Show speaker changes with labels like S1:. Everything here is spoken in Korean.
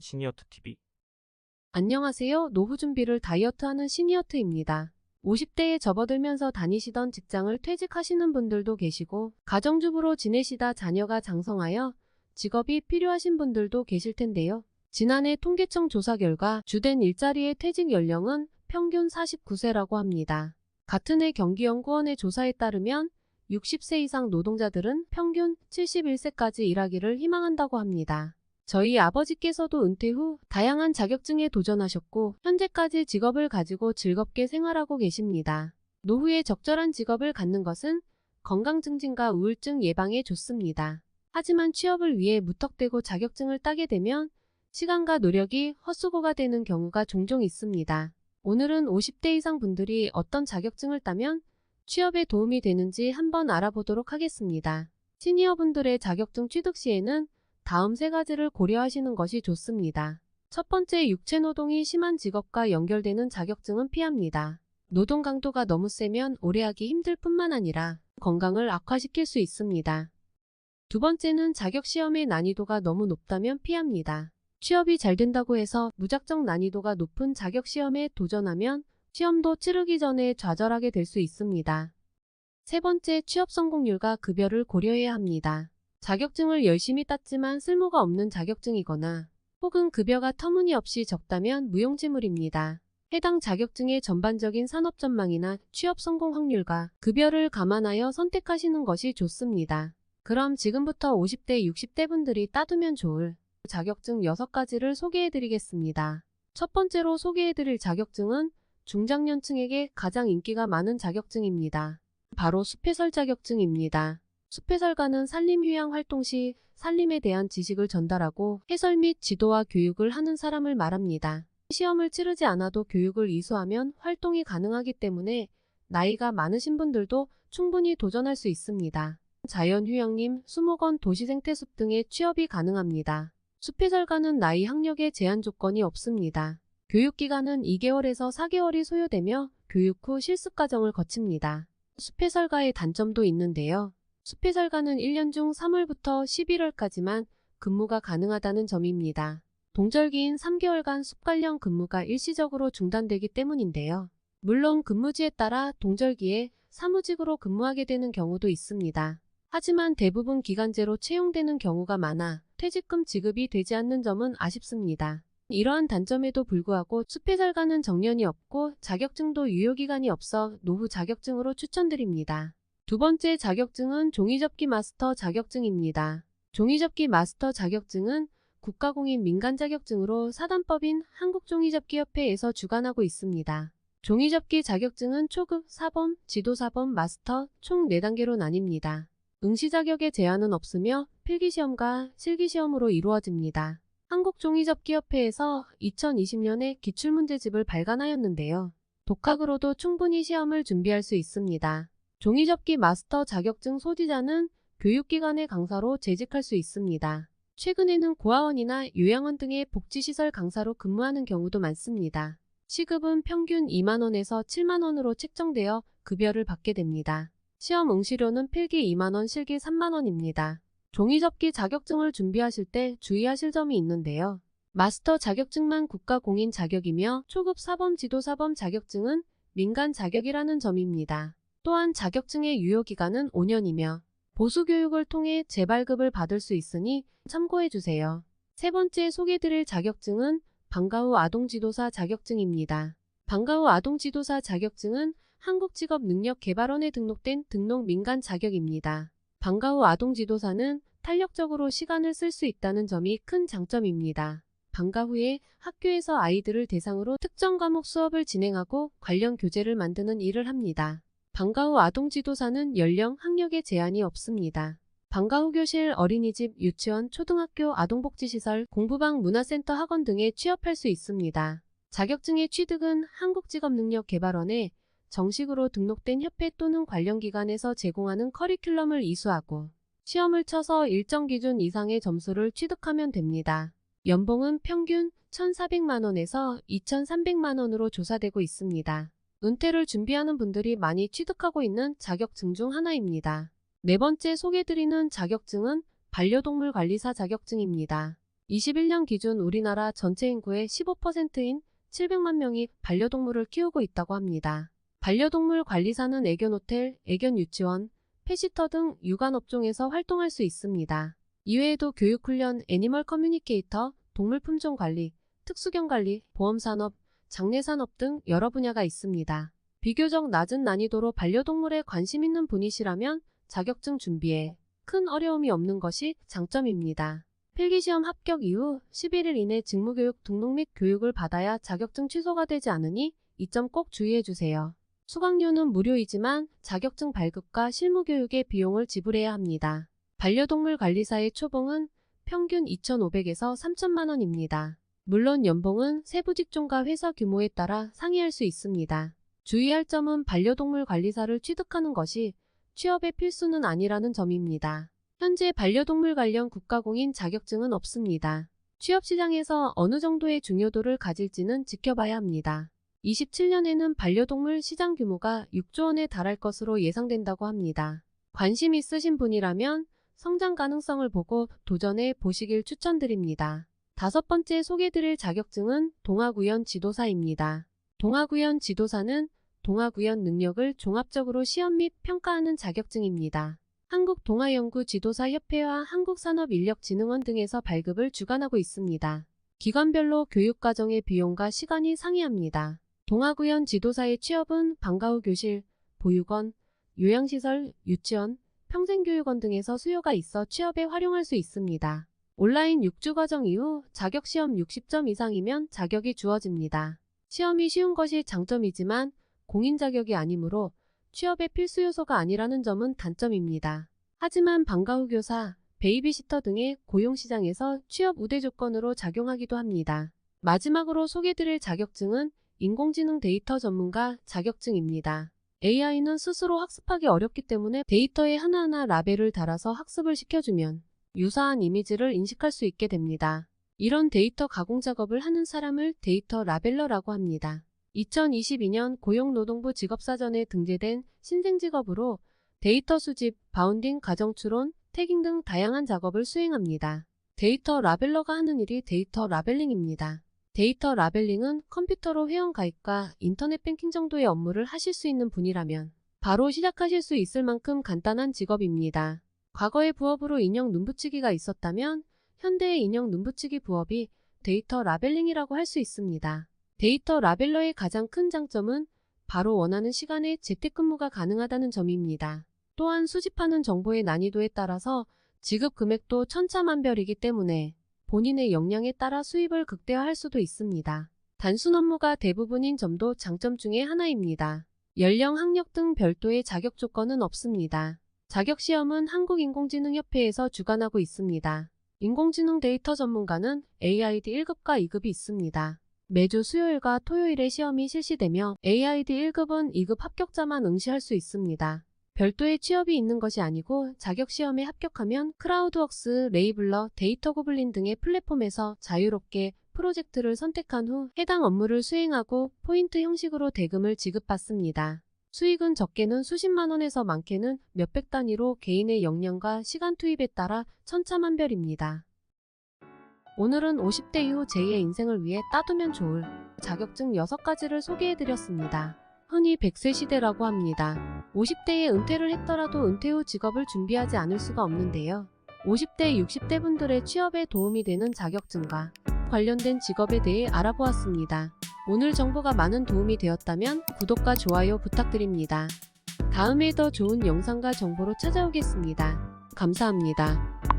S1: 시니어트TV.
S2: 안녕하세요. 노후 준비를 다이어트하는 시니어트입니다. 50대에 접어들면서 다니시던 직장을 퇴직하시는 분들도 계시고 가정주부로 지내시다 자녀가 장성하여 직업이 필요하신 분들도 계실 텐데요. 지난해 통계청 조사 결과 주된 일자리의 퇴직 연령은 평균 49세라고 합니다. 같은 해 경기연구원의 조사에 따르면 60세 이상 노동자들은 평균 71세까지 일하기를 희망한다고 합니다. 저희 아버지께서도 은퇴 후 다양한 자격증에 도전하셨고 현재까지 직업을 가지고 즐겁게 생활하고 계십니다. 노후에 적절한 직업을 갖는 것은 건강 증진과 우울증 예방에 좋습니다. 하지만 취업을 위해 무턱대고 자격증을 따게 되면 시간과 노력이 헛수고가 되는 경우가 종종 있습니다. 오늘은 50대 이상 분들이 어떤 자격증을 따면 취업에 도움이 되는지 한번 알아보도록 하겠습니다. 시니어분들의 자격증 취득 시에는 다음 세 가지를 고려하시는 것이 좋습니다. 첫 번째, 육체노동이 심한 직업과 연결되는 자격증은 피합니다. 노동 강도가 너무 세면 오래 하기 힘들 뿐만 아니라 건강을 악화시킬 수 있습니다. 두 번째는 자격시험의 난이도가 너무 높다면 피합니다. 취업이 잘 된다고 해서 무작정 난이도가 높은 자격시험에 도전하면 시험도 치르기 전에 좌절하게 될 수 있습니다. 세 번째, 취업 성공률과 급여를 고려해야 합니다. 자격증을 열심히 땄지만 쓸모가 없는 자격증이거나 혹은 급여가 터무니없이 적다면 무용지물입니다. 해당 자격증의 전반적인 산업 전망이나 취업 성공 확률과 급여를 감안하여 선택하시는 것이 좋습니다. 그럼 지금부터 50대, 60대 분들이 따두면 좋을 자격증 6가지를 소개해드리겠습니다. 첫 번째로 소개해드릴 자격증은 중장년층에게 가장 인기가 많은 자격증입니다. 바로 숲해설 자격증입니다. 숲해설가는 산림휴양 활동 시 산림에 대한 지식을 전달하고 해설 및 지도와 교육을 하는 사람을 말합니다. 시험을 치르지 않아도 교육을 이수하면 활동이 가능하기 때문에 나이가 많으신 분들도 충분히 도전할 수 있습니다. 자연휴양림, 수목원, 도시생태숲 등의 취업이 가능합니다. 숲해설가는 나이 학력에 제한 조건이 없습니다. 교육기간은 2개월에서 4개월이 소요되며 교육 후 실습과정을 거칩니다. 숲해설가의 단점도 있는데요. 숲해설가는 1년 중 3월부터 11월까지만 근무가 가능하다는 점입니다. 동절기인 3개월간 숲 관련 근무가 일시적으로 중단되기 때문인데요. 물론 근무지에 따라 동절기에 사무직으로 근무하게 되는 경우도 있습니다. 하지만 대부분 기간제로 채용되는 경우가 많아 퇴직금 지급이 되지 않는 점은 아쉽습니다. 이러한 단점에도 불구하고 숲해설가는 정년이 없고 자격증도 유효기간이 없어 노후 자격증으로 추천드립니다. 두 번째 자격증은 종이접기 마스터 자격증입니다. 종이접기 마스터 자격증은 국가공인 민간 자격증으로 사단법인 한국종이접기협회에서 주관하고 있습니다. 종이접기 자격증은 초급, 사범, 지도사범, 마스터 총 4단계로 나뉩니다. 응시 자격에 제한은 없으며 필기시험과 실기시험으로 이루어집니다. 한국종이접기협회에서 2020년에 기출문제집을 발간하였는데요. 독학으로도 충분히 시험을 준비할 수 있습니다. 종이접기 마스터 자격증 소지자는 교육기관의 강사로 재직할 수 있습니다. 최근에는 고아원이나 요양원 등의 복지시설 강사로 근무하는 경우도 많습니다. 시급은 평균 2만원에서 7만원으로 책정되어 급여를 받게 됩니다. 시험 응시료는 필기 2만원, 실기 3만원입니다. 종이접기 자격증을 준비하실 때 주의하실 점이 있는데요. 마스터 자격증만 국가공인 자격이며 초급 사범, 지도사범 자격증은 민간 자격이라는 점입니다. 또한 자격증의 유효기간은 5년이며 보수교육을 통해 재발급을 받을 수 있으니 참고해주세요. 세 번째 소개드릴 자격증은 방과후 아동지도사 자격증입니다. 방과후 아동지도사 자격증은 한국직업능력개발원에 등록된 등록 민간 자격입니다. 방과후 아동지도사는 탄력적으로 시간을 쓸 수 있다는 점이 큰 장점입니다. 방과 후에 학교에서 아이들을 대상으로 특정 과목 수업을 진행하고 관련 교재를 만드는 일을 합니다. 방과 후 아동지도사는 연령, 학력에 제한이 없습니다. 방과 후 교실, 어린이집, 유치원, 초등학교, 아동복지시설, 공부방, 문화센터, 학원 등에 취업할 수 있습니다. 자격증의 취득은 한국직업능력개발원에 정식으로 등록된 협회 또는 관련 기관에서 제공하는 커리큘럼을 이수하고 시험을 쳐서 일정 기준 이상의 점수를 취득하면 됩니다. 연봉은 평균 1,400만원에서 2,300만원으로 조사되고 있습니다. 은퇴를 준비하는 분들이 많이 취득하고 있는 자격증 중 하나입니다. 네 번째 소개드리는 자격증은 반려동물 관리사 자격증입니다. 21년 기준 우리나라 전체 인구의 15%인 700만 명이 반려동물을 키우고 있다고 합니다. 반려동물 관리사는 애견호텔, 애견유치원, 펫시터 등 유관업종에서 활동할 수 있습니다. 이외에도 교육훈련, 애니멀 커뮤니케이터, 동물 품종 관리, 특수견 관리, 보험산업, 장례산업 등 여러 분야가 있습니다. 비교적 낮은 난이도로 반려동물에 관심 있는 분이시라면 자격증 준비에 큰 어려움이 없는 것이 장점입니다. 필기시험 합격 이후 11일 이내 직무교육 등록 및 교육을 받아야 자격증 취소가 되지 않으니 이 점 꼭 주의해주세요. 수강료는 무료이지만 자격증 발급과 실무교육의 비용을 지불해야 합니다. 반려동물 관리사의 초봉은 평균 2,500에서 3,000만 원입니다. 물론 연봉은 세부 직종과 회사 규모에 따라 상이할 수 있습니다. 주의할 점은 반려동물 관리사를 취득하는 것이 취업의 필수는 아니라는 점입니다. 현재 반려동물 관련 국가공인 자격증은 없습니다. 취업시장에서 어느 정도의 중요도를 가질지는 지켜봐야 합니다. 27년에는 반려동물 시장 규모가 6조 원에 달할 것으로 예상된다고 합니다. 관심 있으신 분이라면 성장 가능성을 보고 도전해 보시길 추천드립니다. 5번째 소개드릴 자격증은 동아구연 지도사입니다. 동아구연 지도사는 동아구연 능력을 종합적으로 시험 및 평가하는 자격증입니다. 한국동아연구지도사협회와 한국산업인력진흥원 등에서 발급을 주관하고 있습니다. 기관별로 교육과정의 비용과 시간이 상이합니다. 동아구연 지도사의 취업은 방과 후 교실, 보육원, 요양시설, 유치원, 평생교육원 등에서 수요가 있어 취업에 활용할 수 있습니다. 온라인 6주 과정 이후 자격시험 60점 이상이면 자격이 주어집니다. 시험이 쉬운 것이 장점이지만 공인 자격이 아니므로 취업의 필수 요소가 아니라는 점은 단점입니다. 하지만 방과 후 교사, 베이비시터 등의 고용시장에서 취업 우대 조건으로 작용하기도 합니다. 마지막으로 소개드릴 자격증은 인공지능 데이터 전문가 자격증입니다. AI는 스스로 학습하기 어렵기 때문에 데이터에 하나하나 라벨을 달아서 학습을 시켜주면 유사한 이미지를 인식할 수 있게 됩니다. 이런 데이터 가공 작업을 하는 사람을 데이터 라벨러라고 합니다. 2022년 고용노동부 직업사전에 등재된 신생직업으로 데이터 수집, 바운딩, 가정추론, 태깅 등 다양한 작업을 수행합니다. 데이터 라벨러가 하는 일이 데이터 라벨링입니다. 데이터 라벨링은 컴퓨터로 회원가입과 인터넷 뱅킹 정도의 업무를 하실 수 있는 분이라면 바로 시작하실 수 있을 만큼 간단한 직업입니다. 과거의 부업으로 인형 눈붙이기가 있었다면 현대의 인형 눈붙이기 부업이 데이터 라벨링이라고 할 수 있습니다. 데이터 라벨러의 가장 큰 장점은 바로 원하는 시간에 재택근무가 가능하다는 점입니다. 또한 수집하는 정보의 난이도에 따라서 지급 금액도 천차만별이기 때문에 본인의 역량에 따라 수입을 극대화할 수도 있습니다. 단순 업무가 대부분인 점도 장점 중에 하나입니다. 연령, 학력 등 별도의 자격 조건은 없습니다. 자격시험은 한국인공지능협회에서 주관하고 있습니다. 인공지능 데이터 전문가는 AID 1급과 2급이 있습니다. 매주 수요일과 토요일에 시험이 실시되며 AID 1급은 2급 합격자만 응시할 수 있습니다. 별도의 취업이 있는 것이 아니고 자격시험에 합격하면 크라우드웍스, 레이블러, 데이터 고블린 등의 플랫폼에서 자유롭게 프로젝트를 선택한 후 해당 업무를 수행하고 포인트 형식으로 대금을 지급받습니다. 수익은 적게는 수십만 원에서 많게는 몇백 단위로 개인의 역량과 시간 투입에 따라 천차만별입니다. 오늘은 50대 이후 제2의 인생을 위해 따두면 좋을 자격증 6가지를 소개해드렸습니다. 흔히 100세 시대라고 합니다. 50대에 은퇴를 했더라도 은퇴 후 직업을 준비하지 않을 수가 없는데요. 50대, 60대 분들의 취업에 도움이 되는 자격증과 관련된 직업에 대해 알아보았습니다. 오늘 정보가 많은 도움이 되었다면 구독과 좋아요 부탁드립니다. 다음에 더 좋은 영상과 정보로 찾아오겠습니다. 감사합니다.